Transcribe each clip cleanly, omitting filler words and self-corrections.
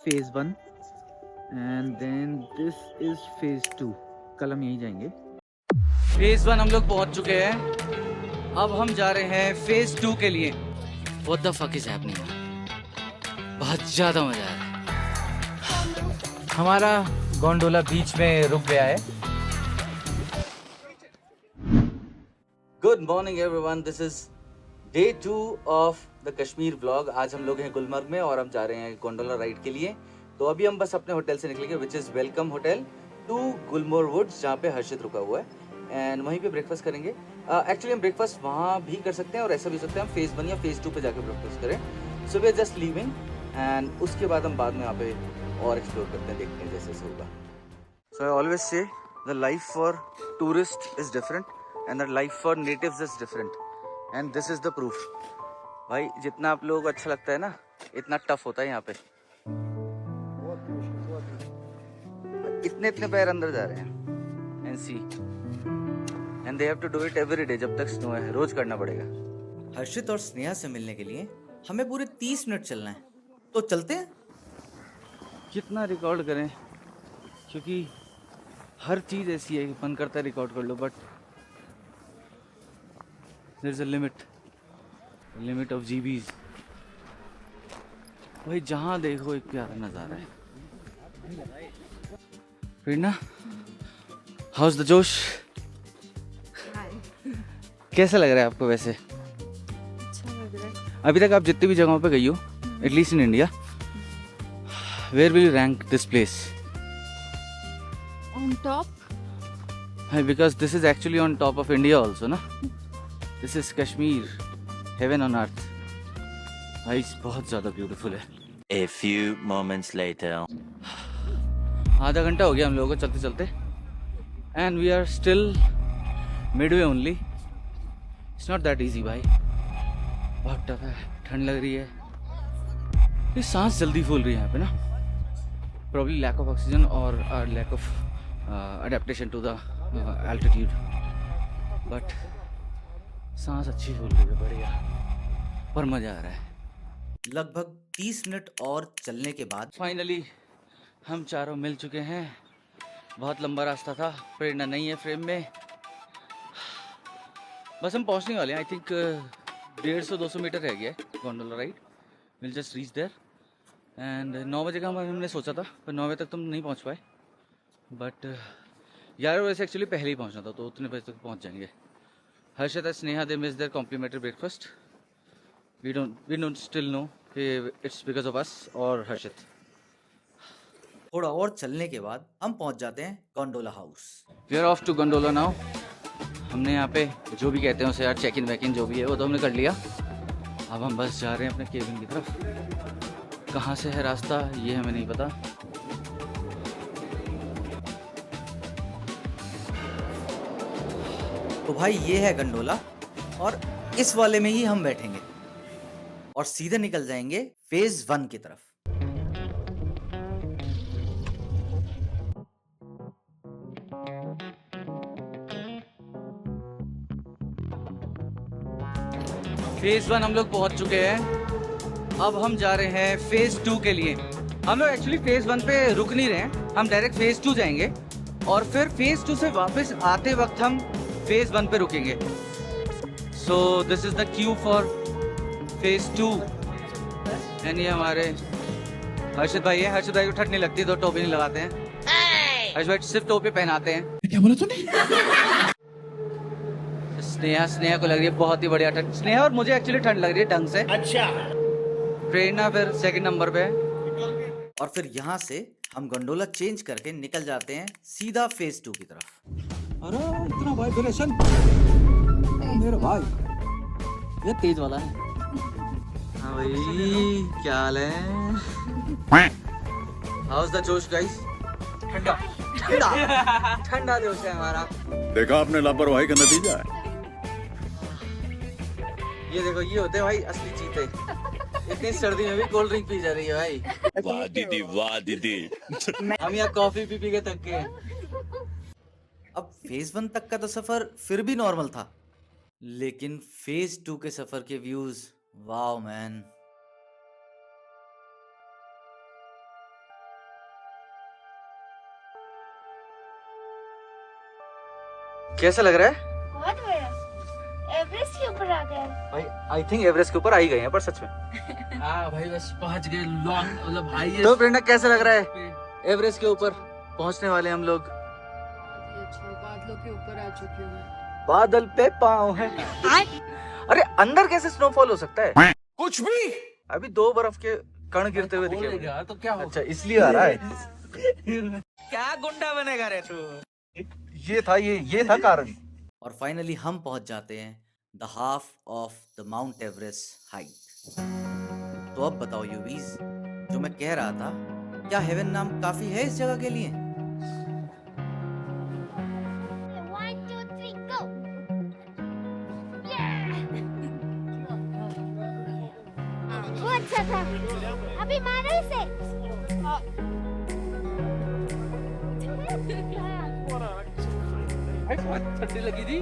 Phase 1 and then this is phase 2। कल हम यहीं जाएंगे। फेज 1 हम लोग पहुंच चुके हैं। अब हम जा रहे हैं फेज 2 के लिए। What the fuck is happening? बहुत ज्यादा मजा आ रहा है। हमारा गोंडोला बीच में रुक गया है। Good morning everyone, this is day 2 of the Kashmir vlog. आज हम लोग हैं गुलमर्ग में और हम जा रहे हैं गोंडोला राइड के लिए। तो अभी हम बस अपने होटल से निकलेंगे, which is welcome hotel to Gulmor woods, जहाँ पे हर्षित रुका हुआ है। एंड वहीं पे ब्रेकफास्ट करेंगे। एक्चुअली हम ब्रेकफास्ट वहाँ भी कर सकते हैं और ऐसा भी हो सकता है हम फेज 1 या फेज 2 पे जाकर ब्रेकफास्ट करें। So we are just leaving and उसके बाद हम बाद में यहाँ पे और एक्सप्लोर करते हैं, देखते हैं जैसे जैसे होगा। So I always say the life for tourist is different and the life for natives is different and this is the proof. भाई जितना आप लोगों को अच्छा लगता है ना, इतना टफ होता है यहाँ पे। इतने इतने पैर अंदर जा रहे हैं and see and they have to do it every day. जब तक स्नो है रोज करना पड़ेगा। हर्षित और स्नेहा से मिलने के लिए हमें पूरे 30 मिनट चलना है, तो चलते हैं। कितना रिकॉर्ड करें, क्योंकि हर चीज़ ऐसी है कि मन करता है रिकॉर्ड कर लो, but there is a limit of GBs. भाई जहाँ देखो एक प्यारा नज़ारा है। प्रेरणा, हाउस द जोश? कैसा लग रहा है आपको वैसे? अच्छा लग रहा है। अभी तक आप जितनी भी जगहों पे गई हो, at least in India, where will you rank this place? On top. Because this is actually on top of India also ना। This is Kashmir, heaven on earth. भाई बहुत ज़्यादा ब्यूटीफुल है। A few moments later. आधा घंटा हो गया हम लोगों को चलते चलते and we are still midway only. It's not that easy भाई, बहुत टफ है। ठंड लग रही है, ये सांस जल्दी फूल रही है यहाँ पे ना। प्रॉब्ली लैक ऑफ ऑक्सीजन और lack of adaptation to the altitude, but सांस अच्छी फूल रही है, बढ़िया, पर मज़ा आ रहा है। लगभग 30 मिनट और चलने के बाद फाइनली हम चारों मिल चुके हैं। बहुत लंबा रास्ता था, प्रेरणा नहीं है फ्रेम में। बस हम पहुंचने वाले हैं। आई थिंक 150-200 मीटर रह गया है gondola ride. Will just reach there and 9 बजे का हमने सोचा था, पर 9 बजे तक तुम नहीं पहुंच पाए। बट 11 बजे से एक्चुअली पहले ही पहुंचना था, तो उतने बजे तक पहुंच जाएंगे। Harshit and Sneha they miss their complimentary breakfast. We don't still know कि इट्स बिकॉज ऑफ अस और हर्षित। थोड़ा और चलने के बाद हम पहुंच जाते हैं gondola house. We are off to gondola now. हमने यहाँ पे जो भी कहते हैं उसे यार, चेक इन वैक इन जो भी है वो तो हमने कर लिया। अब हम बस जा रहे हैं अपने केबिन की तरफ। कहाँ से है रास्ता ये हमें नहीं पता। तो भाई ये है गंडोला और इस वाले में ही हम बैठेंगे और सीधे निकल जाएंगे फेज 1 की तरफ। फेज 1 हम लोग पहुंच चुके हैं। अब हम जा रहे हैं फेज 2 के लिए। हम लोग एक्चुअली फेज 1 पे रुक नहीं रहे हैं, हम डायरेक्ट फेज 2 जाएंगे और फिर फेज 2 से वापस आते वक्त हम फेज 1 पे रुकेंगे। So this is the Q for phase 2 and ये हमारे हर्षित भाई है। हर्षित भाई को ठंड नहीं लगती तो टोपी नहीं लगाते हैं। हर्षित भाई सिर्फ टोपी पहनाते हैं। क्या बोला तूने? स्नेहा को लग रही है बहुत ही बढ़िया ठंड। स्नेहा और मुझे एक्चुअली ठंड लग रही है ढंग से। अच्छा। प्रेरणा फिर सेकंड नंबर पे। और फिर यहाँ से हम गंडोला चेंज करके निकल जाते हैं सीधा फेज 2 की तरफ। अरे इतना वाइब्रेशन मेरा भाई, ये तेज वाला है। हाँ भाई, क्या हाल है? हाउस द जोश गाइस? ठंडा ठंडा ठंडा जोश है हमारा। देखा आपने लापरवाही का नतीजा है। ये देखो, ये होते हैं भाई असली चीते। इतनी सर्दी में भी कोल्ड ड्रिंक पी जा रही है भाई। वाह दीदी, वाह दीदी। हम यहाँ कॉफी पी के थक गए। अब फेज 1 तक का तो सफर फिर भी नॉर्मल था, लेकिन फेज 2 के सफर के व्यूज, वाओ मैन। कैसा लग रहा है बहुत बड़ा एवरेस्ट के ऊपर आ गया भाई? आई थिंक एवरेस्ट के ऊपर आ ही गए हैं पर सच में। हाँ भाई बस पहुंच गए लॉन्ग मतलब हाईएस्ट। तो प्रेरणा कैसा लग रहा है? एवरेस्ट के ऊपर पहुंचने वाले हम लोग। अच्छा बादलों के ऊपर आ चुकी हूँ मैं। बादल पे पाँव है। अरे अंदर कैसे स्नोफॉल हो सकता है? कुछ भी अभी 2 बर्फ के कण गिरते हुए दिखे मुझे। तो क्या अच्छा इसलिए आ रहा है। क्या गुंडा बनेगा रे तू? ये था कारण। और फाइनली हम पहुंच जाते हैं the half of the mount Everest height. तो अब बताओ यूवीज, जो मैं कह रहा था, क्या हेवन नाम काफी है इस जगह के लिए? 1 2 3 गो वो अच्छा था अभी मारो इसे बहुत ठंडी लगी थी।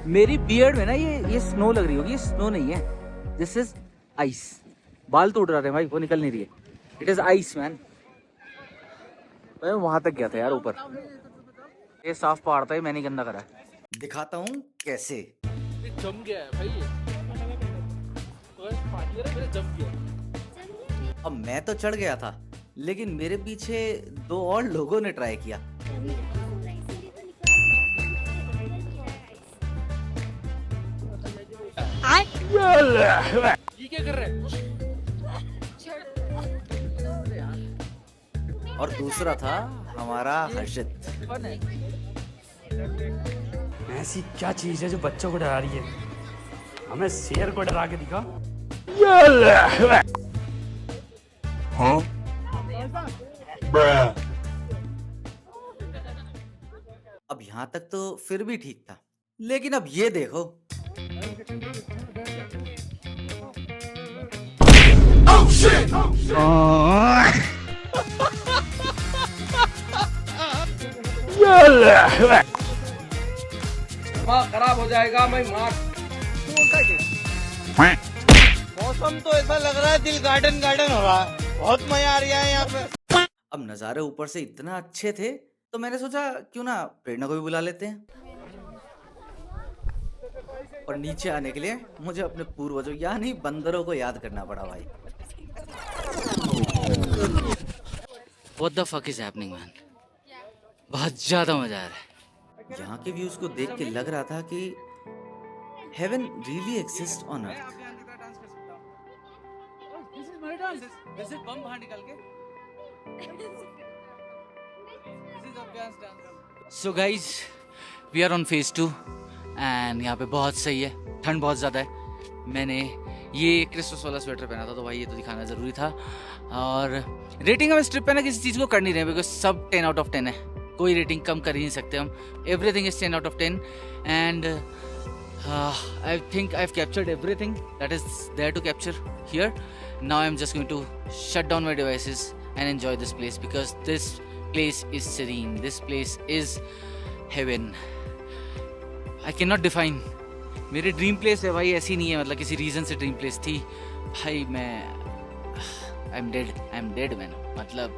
मेरी बियर्ड में ना ये स्नो लग रही होगी। ये स्नो नहीं है, दिस इज आइस। बाल तो उड़ रहे हैं भाई, वो निकल नहीं रही है। It is ice man. मैं वहां तक गया था यार ऊपर। ये साफ पहाड़ था, ये मैंने गंदा करा है। दिखाता हूँ कैसे। जम गया है भाई ये। पानी है मेरा जम गया। अब मैं तो चढ़ गया था, लेकिन मेरे पीछे 2 और लोगों ने ट्राई किया। ये क्या कर रहे हैं? और दूसरा था हमारा हर्षित। ऐसी क्या चीज है जो बच्चों को डरा रही है? हमें शेर को डरा के दिखा। अब यहाँ तक तो फिर भी ठीक था, लेकिन अब ये देखो। दिमाग खराब हो जाएगा मैं मार। मौसम तो ऐसा लग रहा है दिल गार्डन गार्डन हो रहा है। बहुत मजा आ रहा है यहाँ पे। अब नज़ारे ऊपर से इतना अच्छे थे तो मैंने सोचा क्यों ना प्रेरणा को भी बुला लेते हैं। और नीचे आने के लिए मुझे अपने पूर्वजों यानी बंदरों को याद करना पड़ा भाई। What the fuck is happening man? बहुत ज्यादा मजा आ रहा है। यहाँ के व्यूज को देख के लग रहा था कि heaven really exist on earth. बम बाहर निकल के। So guys, we are on phase 2 and यहाँ पे बहुत सही है, ठंड बहुत ज़्यादा है। मैंने ये क्रिसमस वाला स्वेटर पहना था तो भाई ये तो दिखाना ज़रूरी था। और रेटिंग हम इस ट्रिप पे ना किसी चीज़ को कर नहीं रहे बिकॉज सब 10 out of 10 है, कोई रेटिंग कम कर ही नहीं सकते हम। Everything is 10 out of 10 and I think I've captured everything that is there to capture here. Now I'm just going to shut down my devices and enjoy this place because this place is serene. This place is heaven. I cannot define. मेरी dream place है भाई, ऐसी नहीं है मतलब किसी reason से dream place थी भाई। मैं आई एम डेड मैन। मतलब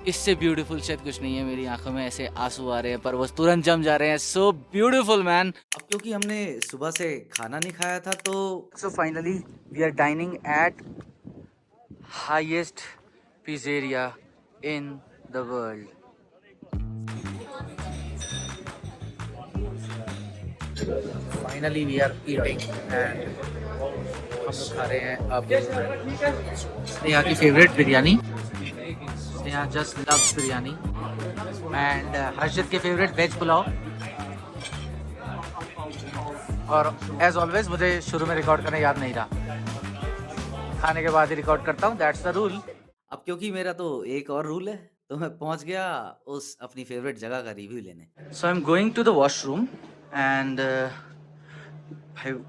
इससे ब्यूटीफुल शायद कुछ नहीं है। मेरी आंखों में ऐसे आंसू आ रहे हैं पर वो तुरंत जम जा रहे हैं। So beautiful man. अब क्योंकि हमने सुबह से खाना नहीं खाया था तो So finally we are dining at highest pizzeria in the world. Finally we are eating and हम लोग खा रहे हैं अब स्नेहा की favourite biryani. Sneha just loves biryani and Harshit के फेवरेट वेज पुलाव। और एज ऑलवेज मुझे शुरू में रिकॉर्ड करना याद नहीं रहा, खाने के बाद ही रिकॉर्ड करता हूँ, दैट्स द रूल। अब क्योंकि मेरा तो एक और रूल है तो मैं पहुंच गया उस अपनी फेवरेट जगह का रिव्यू लेने। So I am going to the washroom and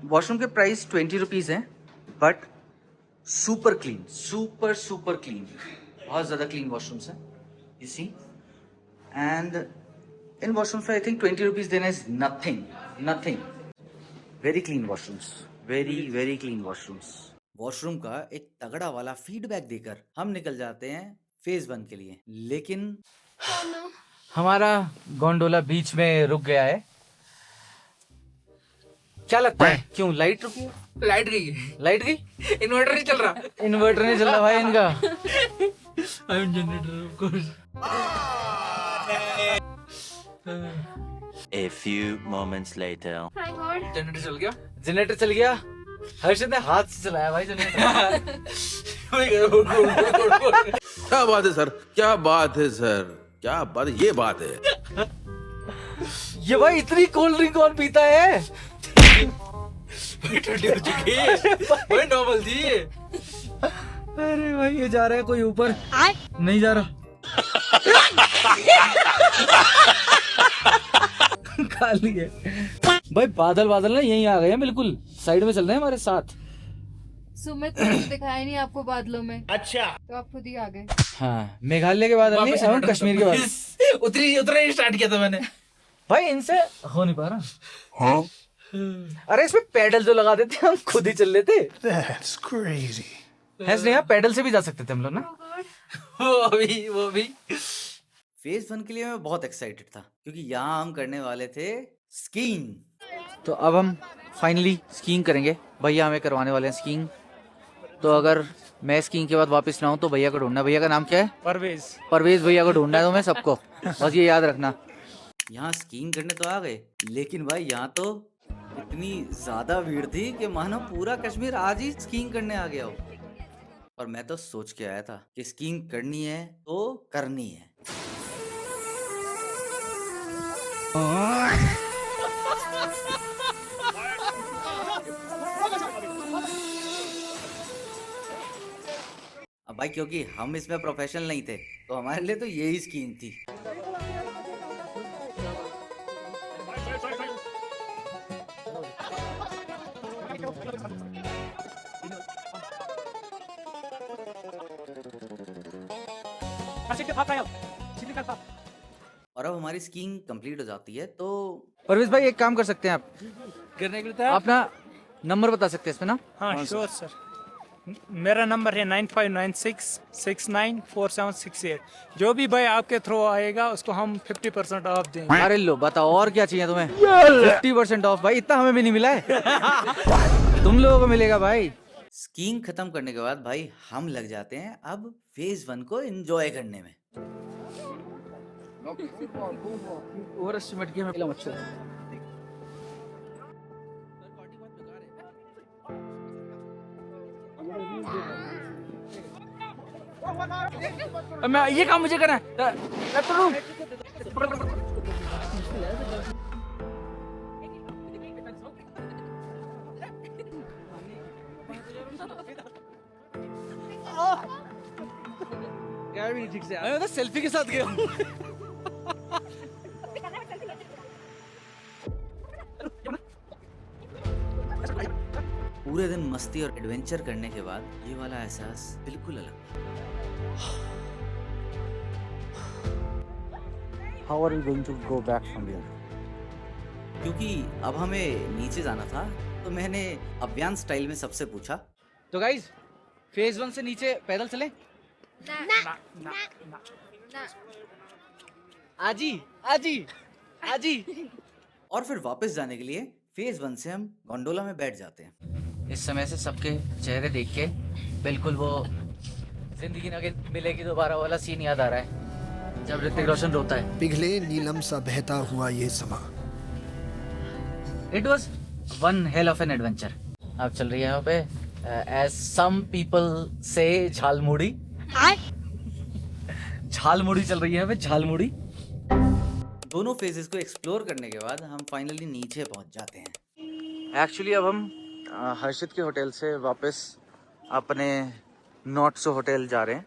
washroom के प्राइस 20 रुपीज़ हैं but super clean, super clean, बहुत ज़्यादा क्लीन वॉशरूम्स हैं you see. And in washrooms में आई थिंक 20 रुपीज़ देना is nothing. Very clean washrooms, very clean washrooms. Washroom का एक तगड़ा वाला फीडबैक देकर हम निकल जाते हैं फेज 1 के लिए। लेकिन हमारा गोंडोला बीच में रुक गया है। क्या लगता है क्यों लाइट रुकी है? लाइट गई, लाइट गई? इन्वर्टर नहीं चल रहा। इन्वर्टर नहीं चल रहा भाई इनका। I am generator off course. A few moments later. My God. Generator चल गया। जनरेटर चल गया। हर्षित ने हाथ से चलाया भाई जनरेटर। क्या बात है सर, क्या बात है सर, क्या बात, ये बात है। ये भाई इतनी कोल्ड ड्रिंक कौन पीता है? ठंडी हो चुकी है भाई, नॉर्मल थी ये। अरे भाई ये जा रहा है कोई ऊपर, नहीं जा रहा। खाली है भाई। बादल बादल ना यहीं आ गए हैं, बिल्कुल साइड में चल रहे हैं हमारे साथ। सुमित ने कुछ दिखाया नहीं आपको बादलों में। अच्छा, तो आप खुद ही आ गए। हाँ, मेघालय के बादल नहीं, हम कश्मीर के बादल। उतरा ही स्टार्ट किया था मैंने भाई, इनसे हो नहीं पा रहा। हाँ? अरे इसमें पेडल जो लगा देते हम खुद ही चल लेते। That's crazy. है स्नेहा, पेडल से भी जा सकते थे हम लोग ना। वो भी फेज 1 के लिए मैं बहुत एक्साइटेड था क्योंकि यहाँ हम करने वाले थे स्कीइंग। तो अब हम फाइनली स्कीइंग करेंगे। भैया हमें करवाने वाले हैं स्कीइंग। तो अगर मैं स्कीइंग के बाद वापस ना हूँ तो भैया को ढूंढना है। भैया का नाम क्या है? परवेज भैया को ढूंढना है तुम्हें सबको, बस ये याद रखना। यहाँ स्कीइंग करने तो आ गए, लेकिन भाई यहाँ तो इतनी ज्यादा भीड़ थी कि मानो पूरा कश्मीर आज ही स्कीइंग करने आ गया हो। और मैं तो सोच के आया था कि स्कीइंग करनी है तो करनी है। अब भाई क्योंकि हम इसमें प्रोफेशनल नहीं थे तो हमारे लिए तो यही स्कीइंग थी। और अब हमारी स्कीइंग कंप्लीट हो जाती है तो परवेज भाई एक काम कर सकते हैं आप, करने के लिए अपना नंबर बता सकते हैं इसमें ना? हाँ श्योर सर, मेरा नंबर है 9596694768। जो भी भाई आपके थ्रू आएगा उसको हम 50% ऑफ देंगे। अरे लो बताओ और क्या चाहिए तुम्हें? 50% ऑफ भाई, इतना हमें भी नहीं मिला है। तुम लोगों को मिलेगा भाई। स्कीइंग खत्म करने के बाद भाई हम लग जाते हैं अब फेज 1 को एंजॉय करने में। ओवर एस्टिमेट किया मैं मच्छर। मैं ये काम मुझे करना है। क्या भी ठीक से मैं तो सेल्फी के साथ गया हूँ। पूरे दिन मस्ती और एडवेंचर करने के बाद ये वाला एहसास बिल्कुल अलग। How are we going to go back from here? क्योंकि अब हमें नीचे जाना था तो मैंने अभियान स्टाइल में सबसे पूछा, तो गाइज फेज 1 से नीचे पैदल चलें? ना आजी। और फिर वापस जाने के लिए फेज 1 से हम गोंडोला में बैठ जाते हैं। इस समय से सबके चेहरे देख के बिल्कुल वो जिंदगी ना मिलेगी दोबारा वाला सीन याद आ रहा है जब ऋतिक रोशन रोता है। पिघले नीलम सा बहता हुआ ये समा। It was one hell of an adventure. अब चल रही है यहाँ पे एज सम पीपल से झालमुड़ी। झालमुड़ी चल रही है यहाँ पे, झालमुड़ी। दोनों फेजेस को एक्सप्लोर करने के बाद हम फाइनली नीचे पहुंच जाते हैं। एक्चुअली अब हम हर्षित के होटल से वापस अपने नॉट सो होटल जा रहे हैं।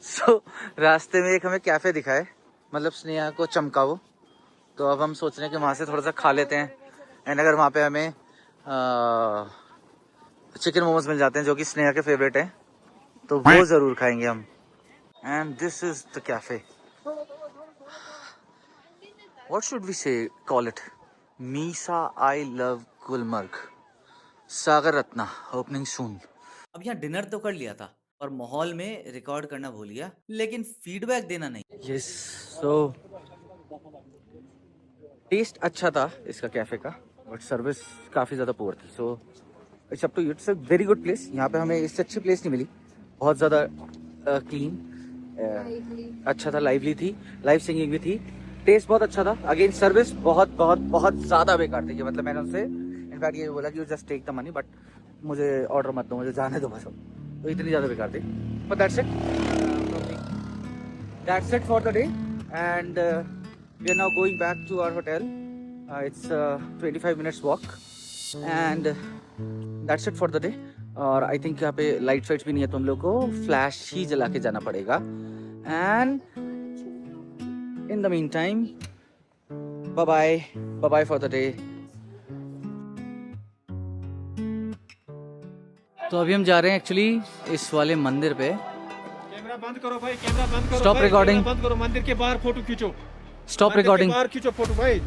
सो रास्ते में एक हमें कैफे दिखा है, मतलब स्नेहा को चमका वो, तो अब हम सोच रहे हैं कि वहाँ से थोड़ा सा खा लेते हैं। एंड अगर वहाँ पे हमें चिकन मोमोज मिल जाते हैं जो कि स्नेहा के फेवरेट है तो वो ज़रूर खाएंगे हम। And this is the cafe. What should we say call it? मीसा I love Gulmarg, Sagar Ratna opening soon. अब यहाँ डिनर तो कर लिया था और माहौल में रिकॉर्ड करना भूल गया, लेकिन फीडबैक देना नहीं। यस, सो टेस्ट अच्छा था इसका कैफे का, बट सर्विस काफ़ी ज़्यादा पुअर थी। So it's up to you. It's a very good place. यहाँ पे हमें इससे अच्छी प्लेस नहीं मिली, बहुत ज़्यादा क्लीन, अच्छा था, लाइवली थी, लाइव सिंगिंग भी थी, टेस्ट बहुत अच्छा था। अगेन सर्विस बहुत बहुत बहुत ज़्यादा बेकार थी। मतलब मैंने उनसे इनफैक्ट ये बोला कि you just take the money, but मुझे ऑर्डर मत दो, मुझे जाने दो बस। तो इतनी ज़्यादा बेकार थी। But that's it for the day and we are now going back to our hotel. It's 25 minutes walk and that's it for the day. और आई थिंक यहाँ पे लाइट फाइट्स भी नहीं है, तो हम लोग को फ्लैश ही जला के जाना पड़ेगा। And in the meantime bye bye for the day. तो अभी हम जा रहे हैं एक्चुअली इस वाले मंदिर पे। कैमरा बंद करो भाई, कैमरा बंद करो। Stop recording. बंद करो, मंदिर के बाहर फोटो खींचो। Stop recording. बाहर खींचो फोटो भाई।